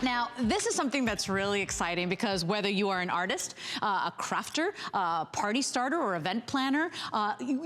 Now, this is something that's really exciting because whether you are an artist, a crafter, a party starter, or event planner,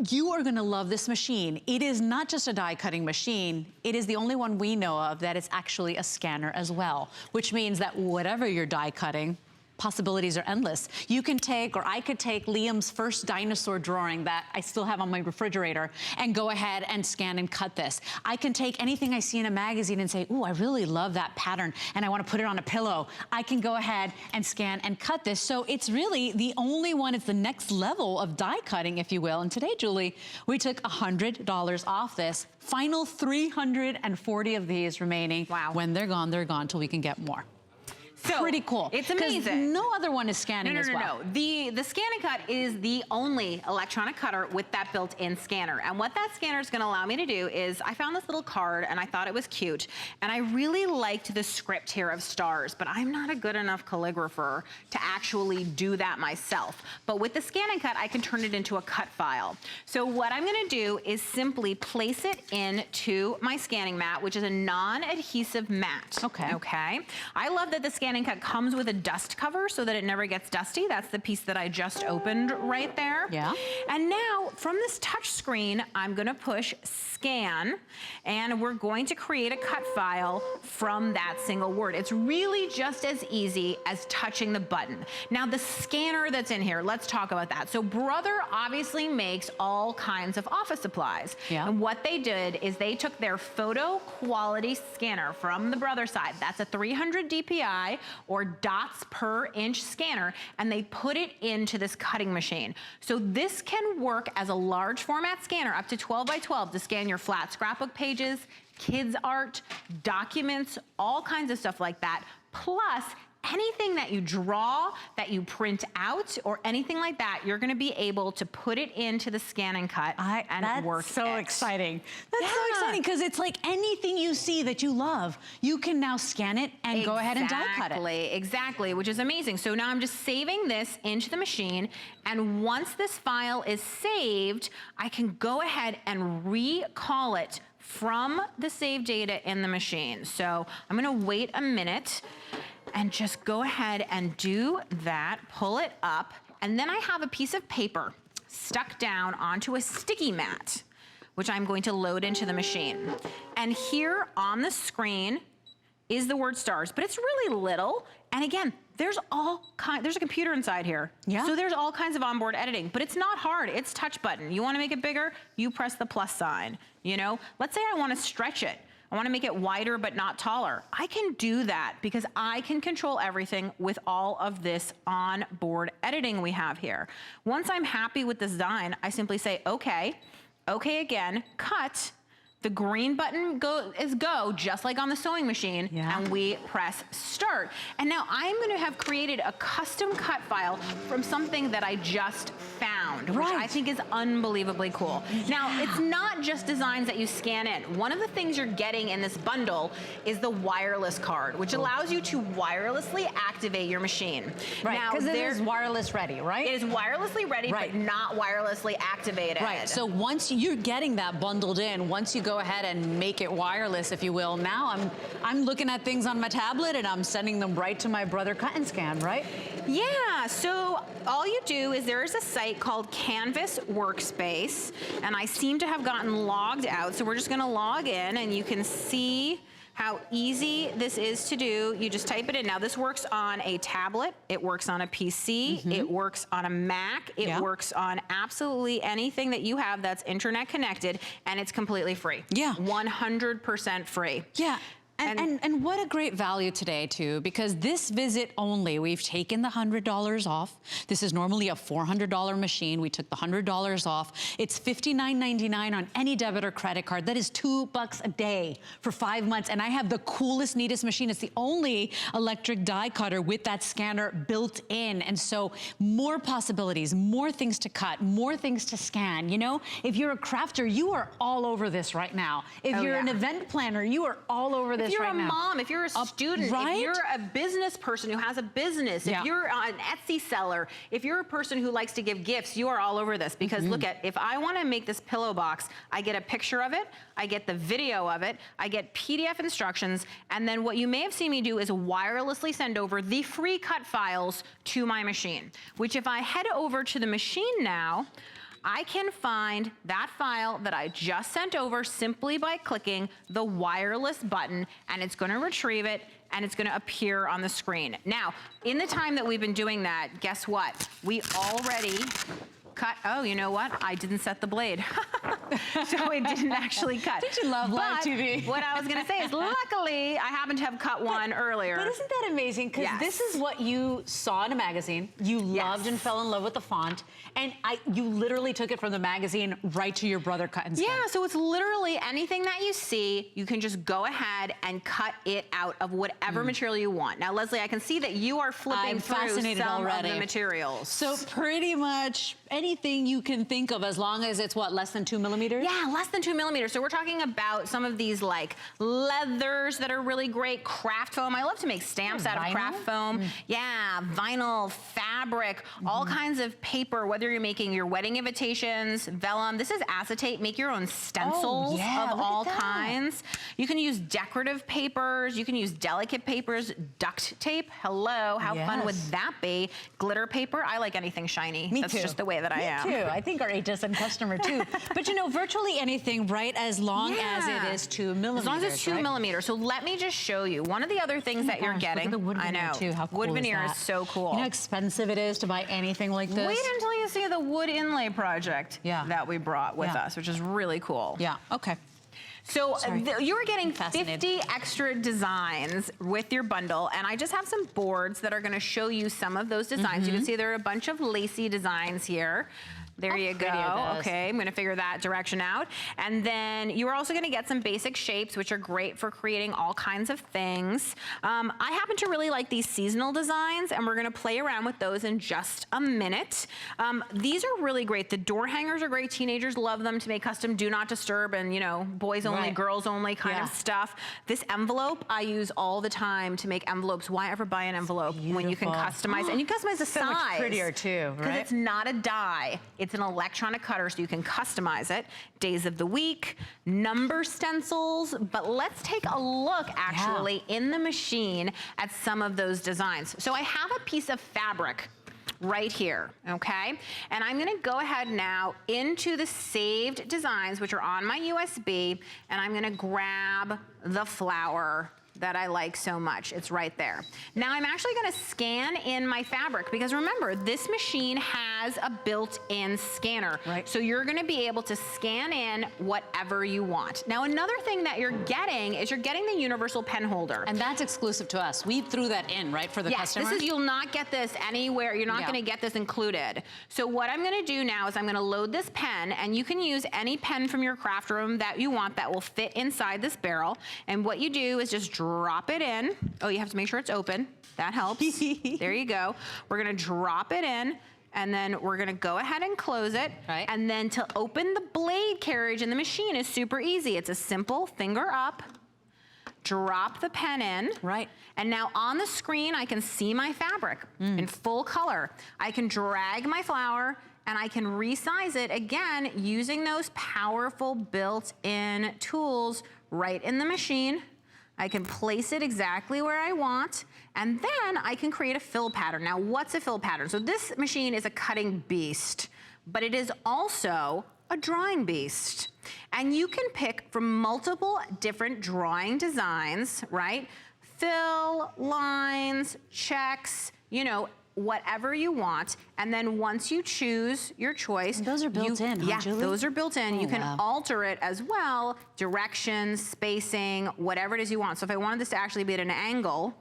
you are gonna love this machine. It is not just a die cutting machine, it is the only one we know of that is actually a scanner as well, which means that whatever you're die cutting, possibilities are endless. You can take, or I could take Liam's first dinosaur drawing that I still have on my refrigerator and go ahead and scan and cut this. I can take anything I see in a magazine and say, ooh, I really love that pattern and I want to put it on a pillow. I can go ahead and scan and cut this. So it's really the only one, it's the next level of die cutting, if you will. And today, Julie, we took $100 off this. Final 340 of these remaining. Wow. When they're gone till we can get more. So, pretty cool. It's amazing. No other one is scanning as well. No. The ScanNCut is the only electronic cutter with that built-in scanner. And what that scanner is going to allow me to do is, I found this little card and I thought it was cute. And I really liked the script here of stars, but I'm not a good enough calligrapher to actually do that myself. But with the ScanNCut, I can turn it into a cut file. So what I'm going to do is simply place it into my scanning mat, which is a non-adhesive mat. Okay. Okay. I love that the ScanNCut comes with a dust cover so that it never gets dusty. That's the piece that I just opened right there. Yeah. And now from this touch screen, I'm gonna push scan and we're going to create a cut file from that single word. It's really just as easy as touching the button. Now the scanner that's in here, let's talk about that. So Brother obviously makes all kinds of office supplies. Yeah. And what they did is they took their photo quality scanner from the Brother side. That's a 300 DPI or dots per inch scanner, and they put it into this cutting machine. So this can work as a large format scanner up to 12 by 12 to scan your flat scrapbook pages, kids art, documents, all kinds of stuff like that. Plus, anything that you draw, that you print out, or anything like that, you're gonna be able to put it into the ScanNCut and work it. That's so exciting. That's so exciting, because it's like anything you see that you love, you can now scan it and go ahead and die cut it. Exactly, which is amazing. So now I'm just saving this into the machine, and once this file is saved, I can go ahead and recall it from the saved data in the machine. So I'm gonna wait a minute and just go ahead and do that, pull it up, and then I have a piece of paper stuck down onto a sticky mat, which I'm going to load into the machine. And here on the screen is the word stars, but it's really little. And again, there's a computer inside here. Yeah. So there's all kinds of onboard editing, but it's not hard, it's touch button. You wanna make it bigger, you press the plus sign, you know? Let's say I wanna stretch it. I wanna make it wider but not taller. I can do that because I can control everything with all of this onboard editing we have here. Once I'm happy with this design, I simply say, okay again, cut. The green button is go, just like on the sewing machine, and we press start. And now I'm gonna have created a custom cut file from something that I just found, which I think is unbelievably cool. Now, it's not just designs that you scan in. One of the things you're getting in this bundle is the wireless card, which allows you to wirelessly activate your machine. Right, because it is wireless ready, right? It is wirelessly ready, but not wirelessly activated. Right, so once you're getting that bundled in, once you go ahead and make it wireless, if you will, now I'm looking at things on my tablet and I'm sending them right to my Brother Cut and Scan, right? Yeah, so all you do is there is a site called Canvas Workspace, and I seem to have gotten logged out, so we're just gonna log in and you can see how easy this is to do. You just type it in. Now this works on a tablet, it works on a PC, it works on a Mac, it works on absolutely anything that you have that's internet connected, and it's completely free. Yeah. 100% free. Yeah. And what a great value today too, because this visit only, we've taken the $100 off. This is normally a $400 machine. We took the $100 off. It's $59.99 on any debit or credit card. That is $2 a day for 5 months. And I have the coolest, neatest machine. It's the only electric die cutter with that scanner built in. And so more possibilities, more things to cut, more things to scan. You know, if you're a crafter, you are all over this right now. If you're an event planner, you are all over this if you're a mom, if you're a student, if you're a business person who has a business, if you're an Etsy seller, if you're a person who likes to give gifts, you are all over this because look at, if I want to make this pillow box, I get a picture of it, I get the video of it, I get PDF instructions, and then what you may have seen me do is wirelessly send over the free cut files to my machine, which if I head over to the machine now, I can find that file that I just sent over simply by clicking the wireless button, and it's gonna retrieve it and it's gonna appear on the screen. Now, in the time that we've been doing that, guess what? We already cut, oh, you know what? I didn't set the blade. So it didn't actually cut. Did you love live TV? What I was gonna say is luckily I happen to have cut one earlier. But isn't that amazing? Because this is what you saw in a magazine, you loved and fell in love with the font, and you literally took it from the magazine right to your brother cut and scan. Yeah, so it's literally anything that you see, you can just go ahead and cut it out of whatever material you want. Now, Leslie, I can see that you are flipping through some of the materials. So pretty much anything you can think of, as long as it's what, less than 2 millimeters? Yeah, less than 2 millimeters. So we're talking about some of these like leathers that are really great, craft foam. I love to make stamps out of craft foam. Yeah, vinyl, fabric, all kinds of paper, whether you're making your wedding invitations, vellum. This is acetate. Make your own stencils of all kinds. You can use decorative papers. You can use delicate papers, duct tape. Hello, how fun would that be? Glitter paper. I like anything shiny. Me That's too. just the way that I am. Me too. I think our HSN customer too. But you know, virtually anything, right? As long as it is 2 millimeters. As long as it's 2 millimeters. So let me just show you. One of the other things that you're getting. Look at the wood veneer too. How cool wood veneer is is so cool. You know how expensive it is to buy anything like this? Wait until you see the wood inlay project that we brought with us, which is really cool. Yeah, okay. So you're getting 50 extra designs with your bundle, and I just have some boards that are gonna show you some of those designs. You can see there are a bunch of lacy designs here. There you go. Okay, I'm gonna figure that direction out. And then you're also gonna get some basic shapes, which are great for creating all kinds of things. I happen to really like these seasonal designs, and we're gonna play around with those in just a minute. These are really great. The door hangers are great. Teenagers love them to make custom do not disturb and, you know, boys only, girls only kind of stuff. This envelope I use all the time to make envelopes. Why ever buy an envelope when you can customize? And you customize the size. So much prettier too, right? Because it's not a die. It's an electronic cutter, so you can customize it. Days of the week, number stencils, but let's take a look actually in the machine at some of those designs. So I have a piece of fabric right here, okay? And I'm gonna go ahead now into the saved designs, which are on my USB, and I'm gonna grab the flower that I like so much. It's right there. Now I'm actually gonna scan in my fabric, because remember, this machine has a built-in scanner. So you're gonna be able to scan in whatever you want. Now another thing that you're getting is you're getting the universal pen holder. And that's exclusive to us. We threw that in, right, for the customer? This is, you'll not get this anywhere. You're not gonna get this included. So what I'm gonna do now is I'm gonna load this pen, and you can use any pen from your craft room that you want that will fit inside this barrel. And what you do is just drop it in. Oh, you have to make sure it's open. That helps. There you go. We're gonna drop it in, and then we're gonna go ahead and close it. And then to open the blade carriage in the machine is super easy. It's a simple finger up, drop the pen in. And now on the screen, I can see my fabric in full color. I can drag my flower, and I can resize it again using those powerful built-in tools right in the machine. I can place it exactly where I want, and then I can create a fill pattern. Now, what's a fill pattern? So this machine is a cutting beast, but it is also a drawing beast. And you can pick from multiple different drawing designs, right? Fill, lines, checks, you know, whatever you want, and then once you choose your choice, those are built in, huh, Julie? Those are built in. You can alter it as well, directions, spacing, whatever it is you want. So if I wanted this to actually be at an angle,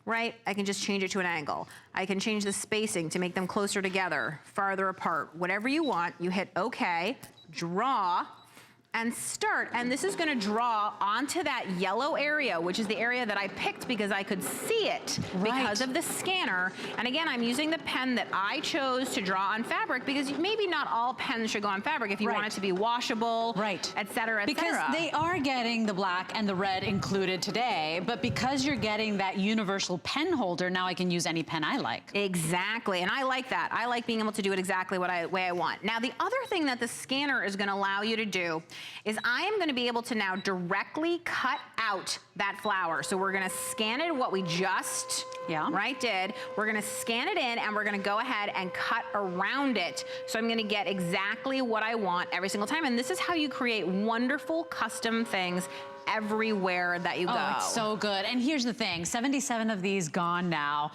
right, I can just change it to an angle. I can change the spacing to make them closer together, farther apart, whatever you want. You hit OK, draw, and start, and this is gonna draw onto that yellow area, which is the area that I picked because I could see it because of the scanner. And again, I'm using the pen that I chose to draw on fabric because maybe not all pens should go on fabric if you want it to be washable, et cetera, et because cetera. they are getting the black and the red included today, but because you're getting that universal pen holder, now I can use any pen I like. Exactly, and I like that. I like being able to do it exactly way I want. Now, the other thing that the scanner is gonna allow you to do is I am gonna be able to now directly cut out that flower. So we're gonna scan it, what we just did. We're gonna scan it in and we're gonna go ahead and cut around it. So I'm gonna get exactly what I want every single time. And this is how you create wonderful custom things everywhere that you go. Oh, it's so good. And here's the thing, 77 of these gone now.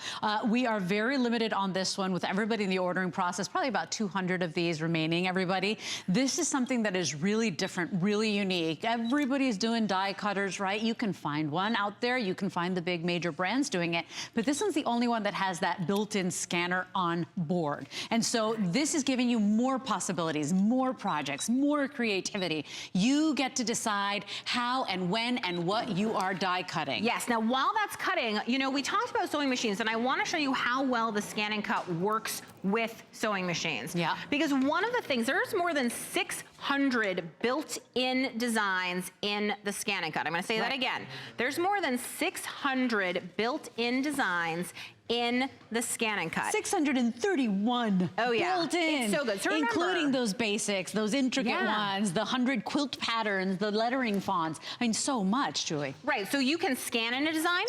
We are very limited on this one with everybody in the ordering process, probably about 200 of these remaining, everybody. This is something that is really different, really unique. Everybody's doing die cutters, right? You can find one out there. You can find the big major brands doing it. But this one's the only one that has that built-in scanner on board. And so this is giving you more possibilities, more projects, more creativity. You get to decide how and when and what you are die cutting. Yes, now while that's cutting, you know, we talked about sewing machines, and I want to show you how well the ScanNCut works with sewing machines. Yeah. Because one of the things, there's more than 600 built-in designs in the ScanNCut. I'm going to say that again. There's more than 600 built-in designs in the ScanNCut. 631 built in. It's so good. So remember, including those basics, those intricate ones, the 100 quilt patterns, the lettering fonts. I mean, so much, Julie. Right, so you can scan in a design.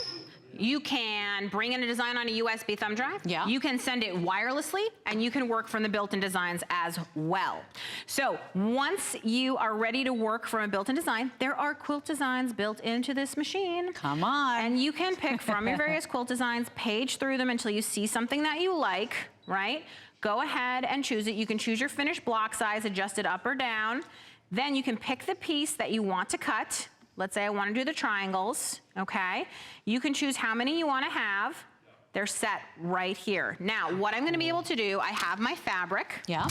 You can bring in a design on a USB thumb drive. Yeah. You can send it wirelessly, and you can work from the built-in designs as well. So once you are ready to work from a built-in design, there are quilt designs built into this machine. Come on. And you can pick from your various quilt designs, page through them until you see something that you like, right? Go ahead and choose it. You can choose your finished block size, adjust it up or down. Then you can pick the piece that you want to cut. Let's say I want to do the triangles, okay? You can choose how many you want to have. They're set right here. Now, what I'm going to be able to do, I have my fabric. Yeah.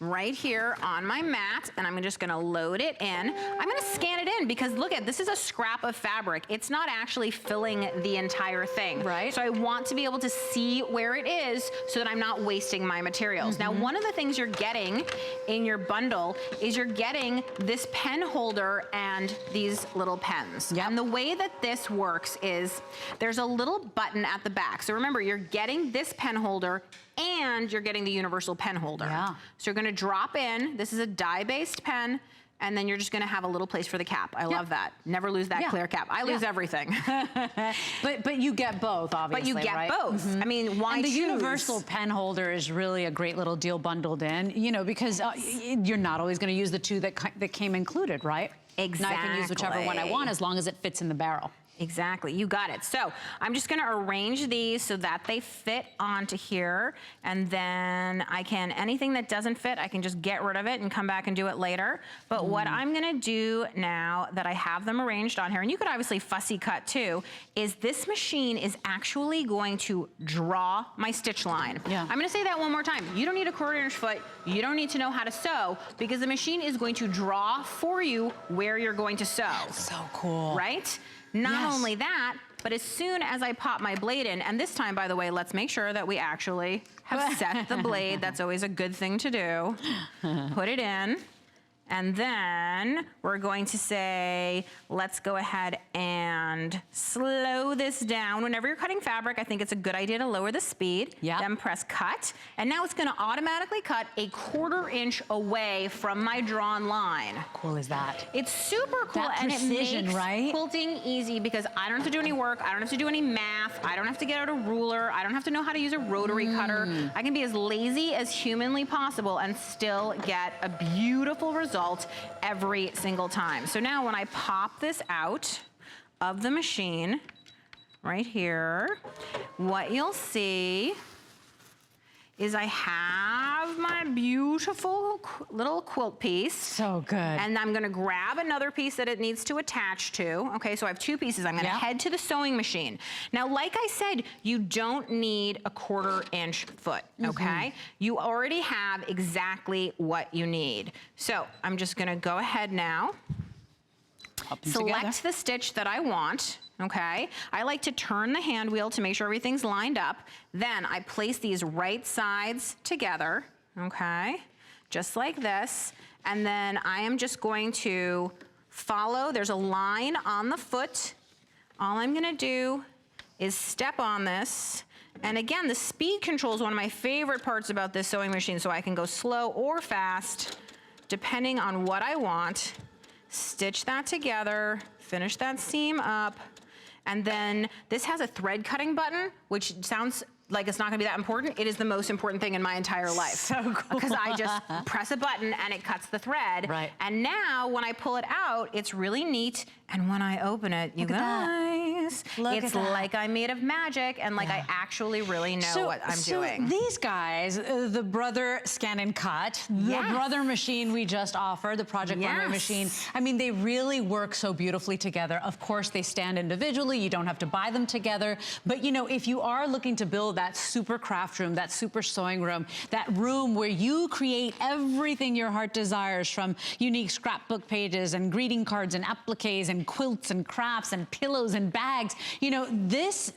Right here on my mat, and I'm just gonna load it in. I'm gonna scan it in because look at, this is a scrap of fabric. It's not actually filling the entire thing. Right. So I want to be able to see where it is so that I'm not wasting my materials. Now, one of the things you're getting in your bundle is you're getting this pen holder and these little pens. Yep. And the way that this works is there's a little button at the back. So remember, you're getting this pen holder and you're getting the universal pen holder. Yeah. So you're gonna drop in, this is a die-based pen, and then you're just gonna have a little place for the cap. I love that. Never lose that clear cap. I lose everything. But you get both, obviously, But you get right? both. I mean, why And the choose? universal pen holder is really a great little deal bundled in, you know, because you're not always gonna use the two that came included, right? Exactly. Now I can use whichever one I want as long as it fits in the barrel. Exactly, you got it. So I'm just gonna arrange these so that they fit onto here, and then I can, anything that doesn't fit, I can just get rid of it and come back and do it later. But what I'm gonna do now that I have them arranged on here, and you could obviously fussy cut too, is this machine is actually going to draw my stitch line. Yeah. I'm gonna say that one more time. You don't need a 1/4 inch foot, you don't need to know how to sew, because the machine is going to draw for you where you're going to sew. So cool. Right? Not only that, but as soon as I pop my blade in, and this time, by the way, let's make sure that we actually have set the blade. That's always a good thing to do. Put it in. And then we're going to say, let's go ahead and slow this down. Whenever you're cutting fabric, I think it's a good idea to lower the speed. Yeah. Then press cut. And now it's gonna automatically cut a 1/4 inch away from my drawn line. How cool is that? It's super cool, That and precision, it makes right? quilting easy because I don't have to do any work, I don't have to do any math, I don't have to get out a ruler, I don't have to know how to use a rotary cutter. I can be as lazy as humanly possible and still get a beautiful result every single time. So now when I pop this out of the machine, right here, what you'll see is I have have my beautiful little quilt piece. So good. And I'm gonna grab another piece that it needs to attach to. Okay, so I have 2 pieces. I'm gonna head to the sewing machine. Now, like I said, you don't need a 1/4 inch foot, okay? You already have exactly what you need. So I'm just gonna go ahead now, select the stitch that I want. Okay, I like to turn the hand wheel to make sure everything's lined up. Then I place these right sides together, okay, just like this. And then I am just going to follow, there's a line on the foot. All I'm gonna do is step on this. And again, the speed control is one of my favorite parts about this sewing machine, so I can go slow or fast, depending on what I want. Stitch that together, finish that seam up. And then this has a thread cutting button, which sounds like it's not gonna be that important. It is the most important thing in my entire life. So cool. Because I just press a button and it cuts the thread. Right. And now when I pull it out, it's really neat. And when I open it, you guys, it's like I'm made of magic and like I actually really know what I'm doing. These guys, the Brother Scan and Cut, the Brother machine we just offered, the Project Runway machine, I mean, they really work so beautifully together. Of course, they stand individually. You don't have to buy them together. But you know, if you are looking to build that super craft room, that super sewing room, that room where you create everything your heart desires, from unique scrapbook pages and greeting cards and appliques and quilts and crafts and pillows and bags, you know, this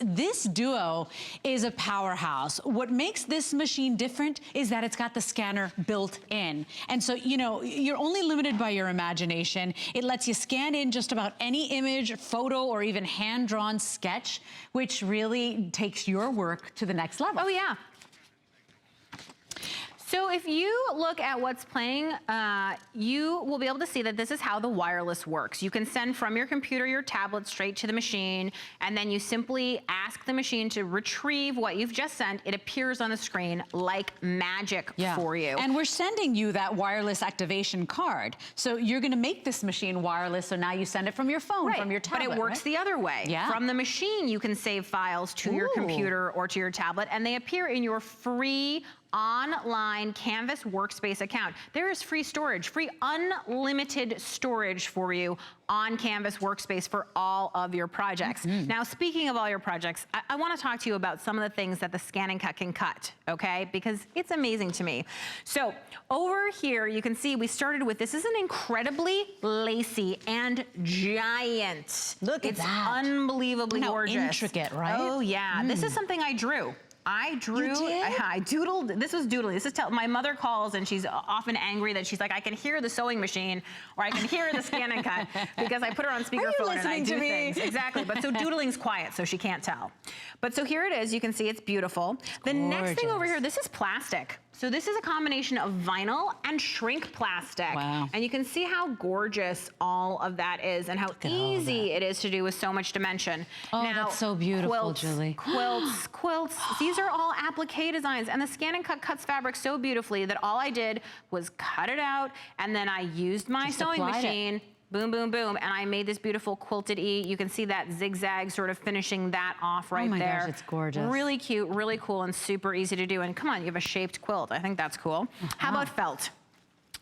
duo is a powerhouse. What makes this machine different is that it's got the scanner built in. And so, you know, you're only limited by your imagination. It lets you scan in just about any image, photo, or even hand-drawn sketch, which really takes your work to the next level. Oh yeah. So if you look at what's playing, you will be able to see that this is how the wireless works. You can send from your computer, your tablet, straight to the machine, and then you simply ask the machine to retrieve what you've just sent. It appears on the screen like magic for you. And we're sending you that wireless activation card. So you're gonna make this machine wireless, so now you send it from your phone, from your tablet. But it works the other way. From the machine, you can save files to your computer or to your tablet, and they appear in your free online Canvas workspace account. There is free storage, free unlimited storage for you on Canvas workspace for all of your projects. Now, speaking of all your projects, I wanna talk to you about some of the things that the ScanNCut can cut, okay? Because it's amazing to me. So over here, you can see we started with, this is an incredibly lacy and giant. Look at that. It's unbelievably gorgeous. Intricate, right? Oh yeah, this is something I drew. I drew, I doodled, this was doodling. This is, my mother calls and she's often angry that she's like, I can hear the sewing machine or I can hear the ScanNCut because I put her on speakerphone and I do things. Exactly, but so doodling's quiet so she can't tell. But so here it is, you can see it's beautiful. The next thing over here, this is plastic. So this is a combination of vinyl and shrink plastic. Wow. And you can see how gorgeous all of that is and how easy it is to do with so much dimension. Oh, now, that's so beautiful, Julie. Quilts. These are all applique designs, and the ScanNCut cuts fabric so beautifully that all I did was cut it out, and then I used my sewing machine. Boom, boom, boom, and I made this beautiful quilted E. You can see that zigzag sort of finishing that off right there. Oh my gosh, it's gorgeous. Really cute, really cool, and super easy to do. And come on, you have a shaped quilt. I think that's cool. How about felt?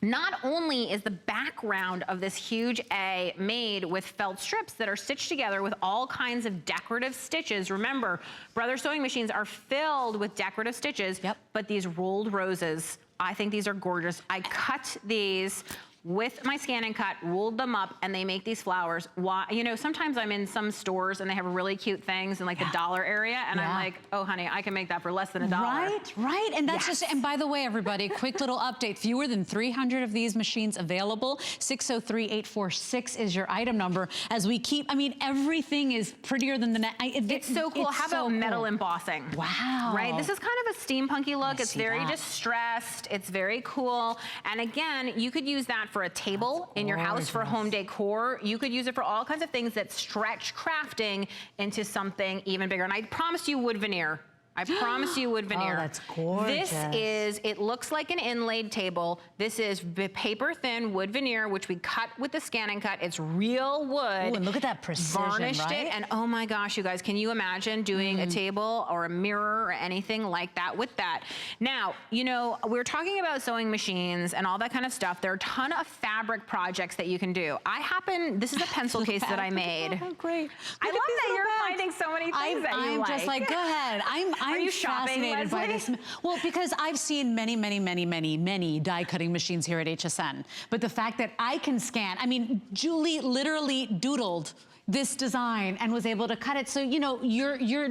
Not only is the background of this huge A made with felt strips that are stitched together with all kinds of decorative stitches. Remember, Brother sewing machines are filled with decorative stitches, but these rolled roses, I think these are gorgeous. I cut these with my ScanNCut, rolled them up, and they make these flowers. Why, you know, sometimes I'm in some stores and they have really cute things in like the dollar area, and I'm like, oh honey, I can make that for less than $1. Right, and that's just, and by the way, everybody, quick little update, fewer than 300 of these machines available. 603-846 is your item number. As we keep, I mean, everything is prettier than the net. It's so cool. How about metal embossing? Wow. Right, this is kind of a steampunky look. It's very distressed. It's very cool. And again, you could use that for a table in your house for home decor. You could use it for all kinds of things that stretch crafting into something even bigger. And I promise you wood veneer. I promise you wood veneer. Oh, that's gorgeous. This is, it looks like an inlaid table. This is paper thin wood veneer, which we cut with the ScanNCut. It's real wood. Ooh, and look at that precision, varnished right? it, and oh my gosh, you guys, can you imagine doing a table or a mirror or anything like that with that? Now, you know, we're talking about sewing machines and all that kind of stuff. There are a ton of fabric projects that you can do. This is a pencil case that I made. Oh, great. I love that you're finding so many things that you I'm like. just like, go ahead. I'm you shopping, fascinated by Leslie? this. Well, because I've seen many die cutting machines here at HSN. But the fact that I can scan, I mean, Julie literally doodled this design and was able to cut it. So, you know, you're